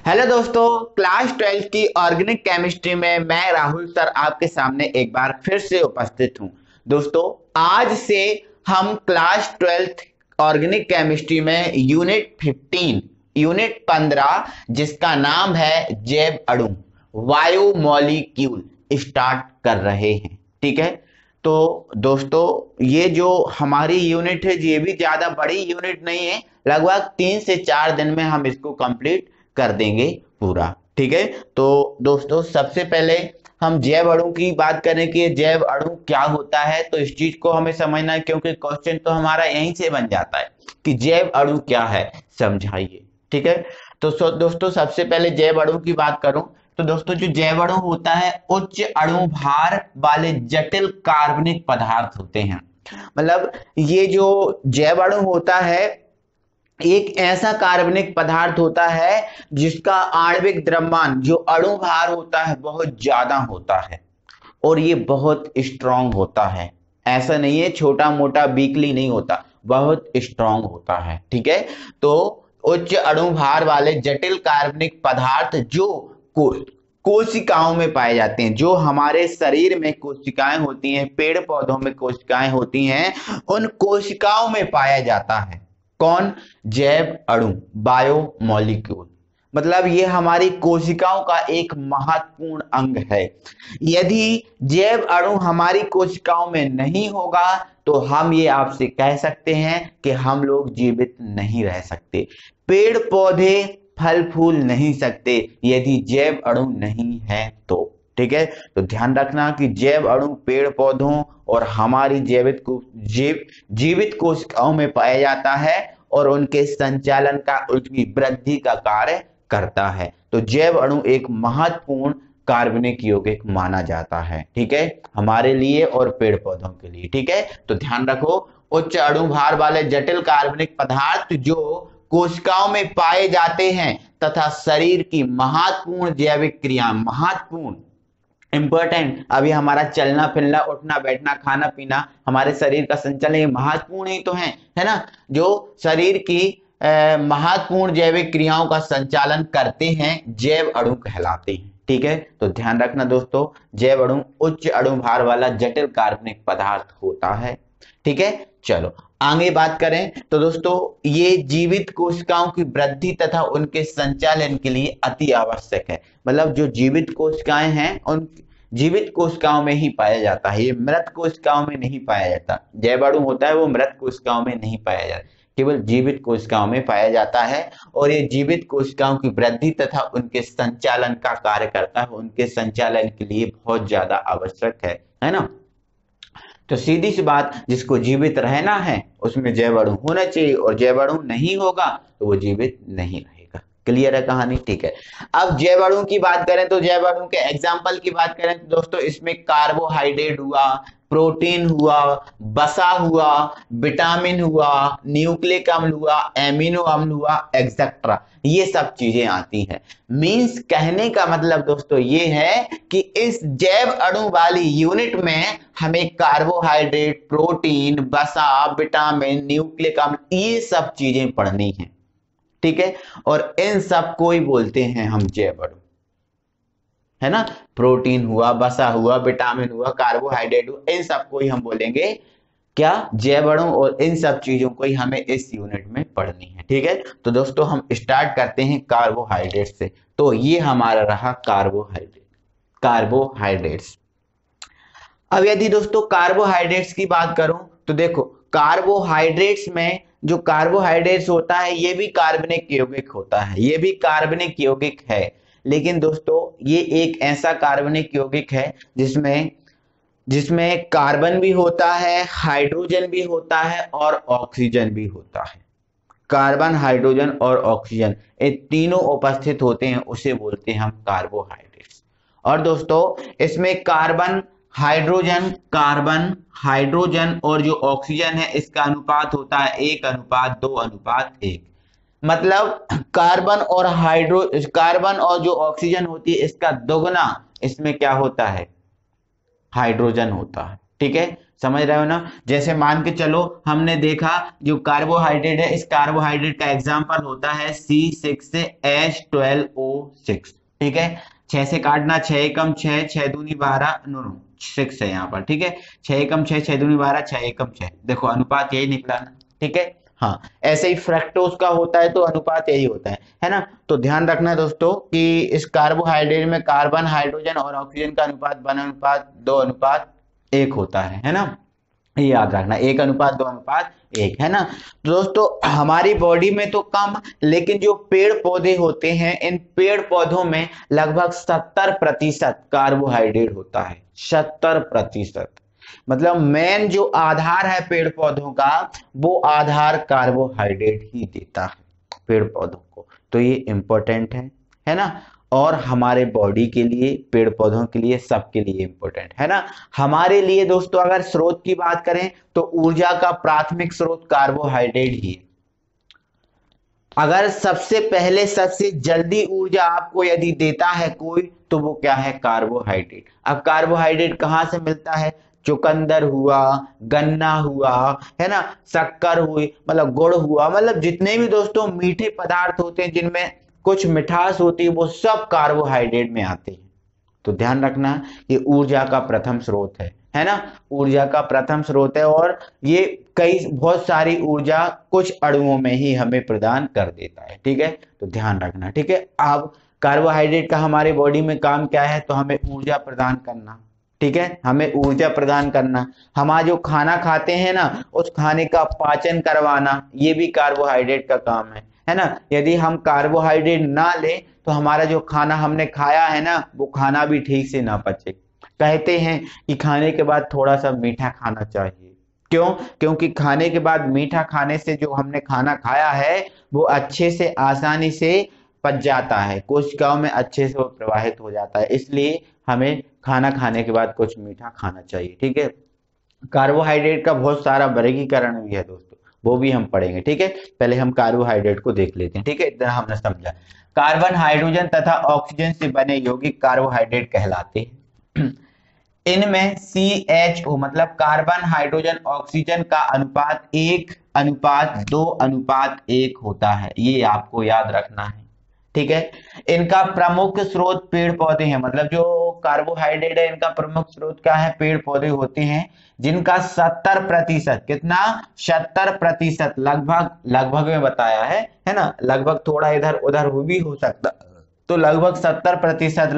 Hello दोस्तों, class 12 की organic chemistry में मैं राहुल सर आपके सामने एक बार फिर से उपस्थित हूं। दोस्तों, आज से हम क्लास 12 ऑर्गेनिक केमिस्ट्री में यूनिट 15 जिसका नाम है जैव अणु बायोमोलिक्यूल स्टार्ट कर रहे हैं। ठीक है, तो दोस्तों ये जो हमारी यूनिट है ये भी ज्यादा बड़ी यूनिट नहीं है, लगभग 3 से 4 दिन में हम इसको कंप्लीट कर देंगे पूरा। ठीक है, तो दोस्तों सबसे पहले हम जैव अणु की बात करें कि जैव अणु क्या होता है, तो इस चीज को हमें समझना है क्योंकि क्वेश्चन तो हमारा यहीं से बन जाता है कि जैव अणु क्या है, समझाइए। ठीक है, तो दोस्तों सबसे पहले जैव अणु की बात करूं तो दोस्तों जो जैव अणु होता है उच्च अणु भार वाले जटिल कार्बनिक पदार्थ होते हैं। मतलब ये जो जैव अणु होता है एक ऐसा कार्बनिक पदार्थ होता है जिसका आणविक द्रव्यमान जो अणु भार होता है बहुत ज्यादा होता है और ये बहुत स्ट्रांग होता है। ऐसा नहीं है छोटा मोटा वीकली नहीं होता, बहुत स्ट्रांग होता है। ठीक है, तो उच्च अणु भार वाले जटिल कार्बनिक पदार्थ जो कोशिकाओं में पाए जाते हैं, जो हमारे शरीर में कोशिकाएं होती हैं, पेड़ पौधों में कोशिकाएं होती हैं, उन कोशिकाओं में पाया जाता है। कौन? जैव अणु, बायोमोलिक्यूल। मतलब ये हमारी कोशिकाओं का एक महत्वपूर्ण अंग है। यदि जैव अणु हमारी कोशिकाओं में नहीं होगा तो हम ये आपसे कह सकते हैं कि हम लोग जीवित नहीं रह सकते। पेड़ पौधे फल फूल नहीं सकते यदि जैव अणु नहीं है तो। ठीक है, तो ध्यान रखना कि जैव अणु पेड़ पौधों और हमारी जीवित कोशिकाओं में पाया जाता है और उनके संचालन का, उनकी वृद्धि का कार्य करता है। तो जैव अणु एक महत्वपूर्ण कार्बनिक यौगिक माना जाता है। ठीक है, हमारे लिए और पेड़ पौधों के लिए। ठीक है, तो ध्यान रखो, उच्च अणु भार वाले जटिल कार्बनिक पदार्थ जो कोशिकाओं में पाए जाते हैं तथा शरीर की महत्वपूर्ण जैविक क्रिया, महत्वपूर्ण इंपॉर्टेंट, अभी हमारा चलना फिरना उठना बैठना खाना पीना हमारे शरीर का संचालन ये महत्वपूर्ण ही तो है ना, जो शरीर की महत्वपूर्ण जैविक क्रियाओं का संचालन करते हैं जैव अणु कहलाते हैं। ठीक है, तो ध्यान रखना दोस्तों, जैव अणु उच्च अणु भार वाला जटिल कार्बनिक पदार्थ होता है। ठीक है, चलो आगे बात करें तो दोस्तों ये जीवित कोशिकाओं की वृद्धि तथा उनके संचालन के लिए अति आवश्यक है। मतलब जो जीवित कोशिकाएं हैं उन जीवित कोशिकाओं में ही पाया जाता है, ये मृत कोशिकाओं में नहीं पाया जाता। जैव अणु होता है वो मृत कोशिकाओं में नहीं पाया जाता, केवल जीवित कोशिकाओं में पाया जाता है और ये जीवित कोशिकाओं की वृद्धि तथा उनके संचालन का कार्य करता है, उनके संचालन के लिए बहुत ज्यादा आवश्यक है ना। तो सीधी सी बात, जिसको जीवित रहना है उसमें जैव अणु होना चाहिए और जैव अणु नहीं होगा तो वो जीवित नहीं रहेगा। क्लियर है कहानी? ठीक है, अब जैव अणु की बात करें तो जैव अणु के एग्जाम्पल की बात करें तो दोस्तों इसमें कार्बोहाइड्रेट हुआ, प्रोटीन हुआ, वसा हुआ, विटामिन हुआ, न्यूक्लिक अम्ल हुआ, एमिनो अम्ल हुआ, एक्सेट्रा, ये सब चीजें आती हैं। मींस कहने का मतलब दोस्तों ये है कि इस जैव अणु वाली यूनिट में हमें कार्बोहाइड्रेट, प्रोटीन, वसा, विटामिन, न्यूक्लिक अम्ल ये सब चीजें पढ़नी है। ठीक है, और इन सब को ही बोलते हैं हम जैव अणु, है ना। प्रोटीन हुआ, वसा हुआ, विटामिन हुआ, कार्बोहाइड्रेट हुआ, इन सबको ही हम बोलेंगे क्या? जैव अणु। और इन सब चीजों को ही हमें इस यूनिट में पढ़नी है। ठीक है, तो दोस्तों हम स्टार्ट करते हैं कार्बोहाइड्रेट से। तो ये हमारा रहा कार्बोहाइड्रेट्स। अब यदि दोस्तों कार्बोहाइड्रेट्स की बात करूं तो देखो कार्बोहाइड्रेट्स में जो कार्बोहाइड्रेट्स होता है ये भी कार्बनिक यौगिक होता है, ये भी कार्बनिक यौगिक है। लेकिन दोस्तों ये एक ऐसा कार्बनिक यौगिक है जिसमें कार्बन भी होता है, हाइड्रोजन भी होता है और ऑक्सीजन भी होता है। कार्बन, हाइड्रोजन और ऑक्सीजन ये तीनों उपस्थित होते हैं, उसे बोलते हैं हम कार्बोहाइड्रेट्स। और दोस्तों इसमें कार्बन हाइड्रोजन और जो ऑक्सीजन है इसका अनुपात होता है 1:2:1। मतलब कार्बन और जो ऑक्सीजन होती है इसका दोगुना इसमें क्या होता है? हाइड्रोजन होता है। ठीक है, समझ रहे हो ना। जैसे मान के चलो हमने देखा जो कार्बोहाइड्रेट है, इस कार्बोहाइड्रेट का एग्जांपल होता है C6H12O 6। ठीक है, 6 से काटना, 6 एकम 6, 6 दूनी 12, नो नो 6 है यहाँ पर। ठीक है, 6 एकम 6, 6 दूनी 12, 6 एकम 6। देखो अनुपात यही निकला ना। ठीक है, हाँ ऐसे ही फ्रक्टोज का होता है तो अनुपात यही होता है ना। तो ध्यान रखना दोस्तों कि इस कार्बोहाइड्रेट में कार्बन, हाइड्रोजन और ऑक्सीजन का अनुपात 1:2:1 होता है ना। ये याद रखना, 1:2:1 है ना। तो दोस्तों हमारी बॉडी में तो कम, लेकिन जो पेड़ पौधे होते हैं इन पेड़ पौधों में लगभग 70% कार्बोहाइड्रेट होता है। 70%, मतलब मेन जो आधार है पेड़ पौधों का, वो आधार कार्बोहाइड्रेट ही देता है पेड़ पौधों को। तो ये इंपॉर्टेंट है ना। और हमारे बॉडी के लिए, पेड़ पौधों के लिए, सबके लिए इंपॉर्टेंट है ना। हमारे लिए दोस्तों अगर स्रोत की बात करें तो ऊर्जा का प्राथमिक स्रोत कार्बोहाइड्रेट ही है। अगर सबसे पहले सबसे जल्दी ऊर्जा आपको यदि देता है कोई, तो वो क्या है? कार्बोहाइड्रेट। अब कार्बोहाइड्रेट कहां से मिलता है? चुकंदर हुआ, गन्ना हुआ, है ना, शक्कर हुई, मतलब गुड़ हुआ, मतलब जितने भी दोस्तों मीठे पदार्थ होते हैं जिनमें कुछ मिठास होती है, वो सब कार्बोहाइड्रेट में आते हैं। तो ध्यान रखना, ये ऊर्जा का प्रथम स्रोत है ना। ऊर्जा का प्रथम स्रोत है और ये बहुत सारी ऊर्जा कुछ अणुओं में ही हमें प्रदान कर देता है। ठीक है, तो ध्यान रखना। ठीक है, अब कार्बोहाइड्रेट का हमारे बॉडी में काम क्या है? तो हमें ऊर्जा प्रदान करना। ठीक है, हमें ऊर्जा प्रदान करना। हमारा जो खाना खाते हैं ना, उस खाने का पाचन करवाना, ये भी कार्बोहाइड्रेट का काम है ना। यदि हम कार्बोहाइड्रेट ना लें तो हमारा जो खाना हमने खाया है ना, वो खाना भी ठीक से ना पचे। कहते हैं कि खाने के बाद थोड़ा सा मीठा खाना चाहिए। क्यों? क्योंकि खाने के बाद मीठा खाने से जो हमने खाना खाया है वो अच्छे से, आसानी से पच जाता है, कोशिकाओं में अच्छे से वो प्रवाहित हो जाता है। इसलिए हमें खाना खाने के बाद कुछ मीठा खाना चाहिए। ठीक है, कार्बोहाइड्रेट का बहुत सारा वर्गीकरण भी है दोस्तों, वो भी हम पढ़ेंगे। ठीक है, पहले हम कार्बोहाइड्रेट को देख लेते हैं। ठीक है, इतना हमने समझा। कार्बन, हाइड्रोजन तथा ऑक्सीजन से बने यौगिक कार्बोहाइड्रेट कहलाते हैं। इनमें CHO मतलब कार्बन, हाइड्रोजन, ऑक्सीजन का अनुपात 1:2:1 होता है। ये आपको याद रखना है। ठीक है, इनका प्रमुख स्रोत पेड़ पौधे हैं। मतलब जो कार्बोहाइड्रेट है इनका प्रमुख स्रोत क्या है? पेड़ पौधे होते हैं, जिनका 70%, कितना? 70%, लगभग में बताया है ना। लगभग थोड़ा इधर उधर भी हो सकता, तो लगभग 70%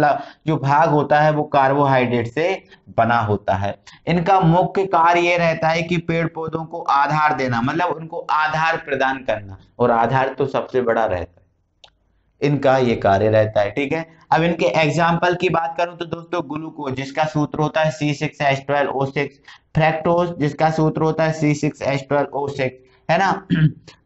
जो भाग होता है वो कार्बोहाइड्रेट से बना होता है। इनका मुख्य कार्य ये रहता है कि पेड़ पौधों को आधार देना, मतलब उनको आधार प्रदान करना, और आधार तो सबसे बड़ा रहता है, इनका ये कार्य रहता है। ठीक है, अब इनके एग्जाम्पल की बात करूं तो दोस्तों ग्लूकोज जिसका सूत्र होता है C6H12O6, फ्रैक्टोज जिसका सूत्र होता है C6H12O6, है ना।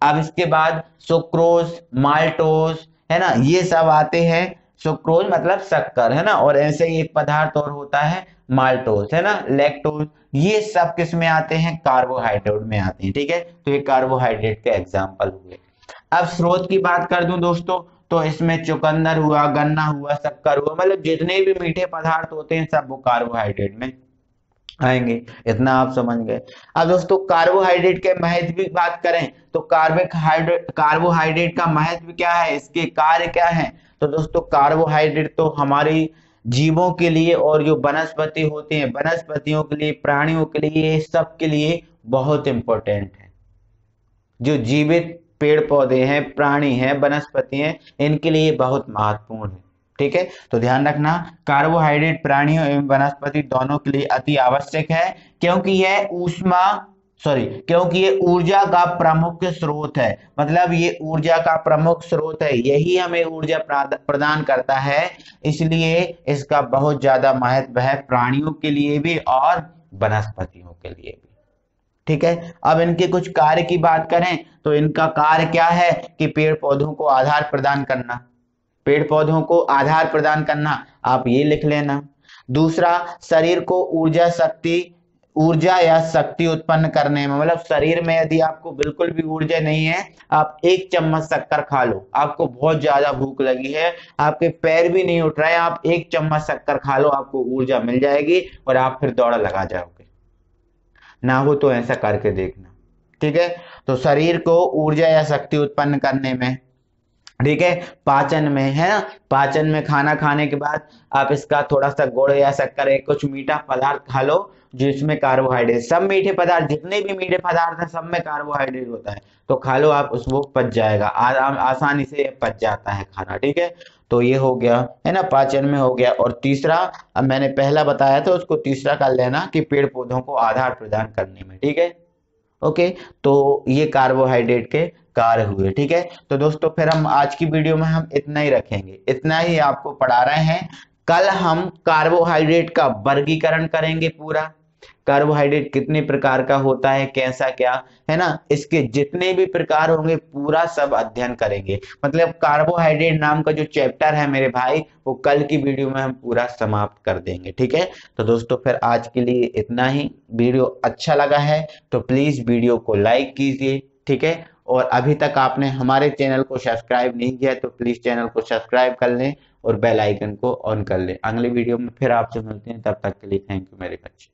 अब इसके बाद सुक्रोज, माल्टोज, है ना, ये सब आते हैं। सुक्रोज मतलब शक्कर, है ना, और ऐसे ही एक पदार्थ और होता है माल्टोज, है ना, लैक्टोज। ये सब किस में आते हैं? कार्बोहाइड्रेट में आते हैं। ठीक है, तो ये कार्बोहाइड्रेट के एग्जाम्पल हुए। अब स्रोत की बात कर दूं दोस्तों, तो इसमें चुकंदर हुआ, गन्ना हुआ, शक्कर हुआ, मतलब जितने भी मीठे पदार्थ होते हैं सब वो कार्बोहाइड्रेट में आएंगे। इतना आप समझ गए। अब दोस्तों कार्बोहाइड्रेट के महत्व की बात करें तो कार्बोहाइड्रेट का महत्व क्या है, इसके कार्य क्या है? तो दोस्तों कार्बोहाइड्रेट तो हमारी जीवों के लिए और जो वनस्पति होते हैं, वनस्पतियों के लिए, प्राणियों के लिए, सब के लिए बहुत इंपॉर्टेंट है। जो जीवित पेड़ पौधे हैं, प्राणी हैं, वनस्पति हैं, इनके लिए बहुत महत्वपूर्ण है। ठीक है, तो ध्यान रखना, कार्बोहाइड्रेट प्राणियों एवं वनस्पति दोनों के लिए अति आवश्यक है, क्योंकि ये ऊर्जा का प्रमुख स्रोत है। मतलब ये ऊर्जा का प्रमुख स्रोत है, यही हमें ऊर्जा प्रदान करता है। इसलिए इसका बहुत ज्यादा महत्व है, प्राणियों के लिए भी और वनस्पतियों के लिए भी। ठीक है, अब इनके कुछ कार्य की बात करें तो इनका कार्य क्या है कि पेड़ पौधों को आधार प्रदान करना। पेड़ पौधों को आधार प्रदान करना, आप ये लिख लेना। दूसरा, शरीर को ऊर्जा या शक्ति उत्पन्न करने में, मतलब शरीर में यदि आपको बिल्कुल भी ऊर्जा नहीं है, आप 1 चम्मच शक्कर खा लो, आपको बहुत ज्यादा भूख लगी है, आपके पैर भी नहीं उठ रहे हैं, आप 1 चम्मच शक्कर खा लो, आपको ऊर्जा मिल जाएगी और आप फिर दौड़ लगा जाओगे। ना हो तो ऐसा करके देखना। ठीक है, तो शरीर को ऊर्जा या शक्ति उत्पन्न करने में ठीक है। पाचन में है ना, पाचन में खाना खाने के बाद आप इसका थोड़ा सा गुड़ या शक्कर या कुछ मीठा पदार्थ खा लो जिसमें कार्बोहाइड्रेट, सब मीठे पदार्थ, जितने भी मीठे पदार्थ हैं सब में कार्बोहाइड्रेट होता है, तो खा लो आप, उसको पच जाएगा, आसानी से पच जाता है खाना। ठीक है, तो ये हो गया है ना, पाचन में हो गया। और तीसरा, अब मैंने पहला बताया था उसको तीसरा कर लेना कि पेड़ पौधों को आधार प्रदान करने में। ठीक है, ओके। तो ये कार्बोहाइड्रेट के कार्य हुए। ठीक है, तो दोस्तों फिर हम आज की वीडियो में हम इतना ही रखेंगे, इतना ही आपको पढ़ा रहे हैं। कल हम कार्बोहाइड्रेट का वर्गीकरण करेंगे पूरा, कार्बोहाइड्रेट कितने प्रकार का होता है, कैसा क्या है ना, इसके जितने भी प्रकार होंगे पूरा सब अध्ययन करेंगे। मतलब कार्बोहाइड्रेट नाम का जो चैप्टर है मेरे भाई, वो कल की वीडियो में हम पूरा समाप्त कर देंगे। ठीक है, तो दोस्तों फिर आज के लिए इतना ही। वीडियो अच्छा लगा है तो प्लीज वीडियो को लाइक कीजिए। ठीक है, और अभी तक आपने हमारे चैनल को सब्सक्राइब नहीं किया तो प्लीज चैनल को सब्सक्राइब कर लें और बेल आइकन को ऑन कर लें। अगले वीडियो में फिर आपसे मिलते हैं, तब तक के लिए थैंक यू मेरे बच्चे।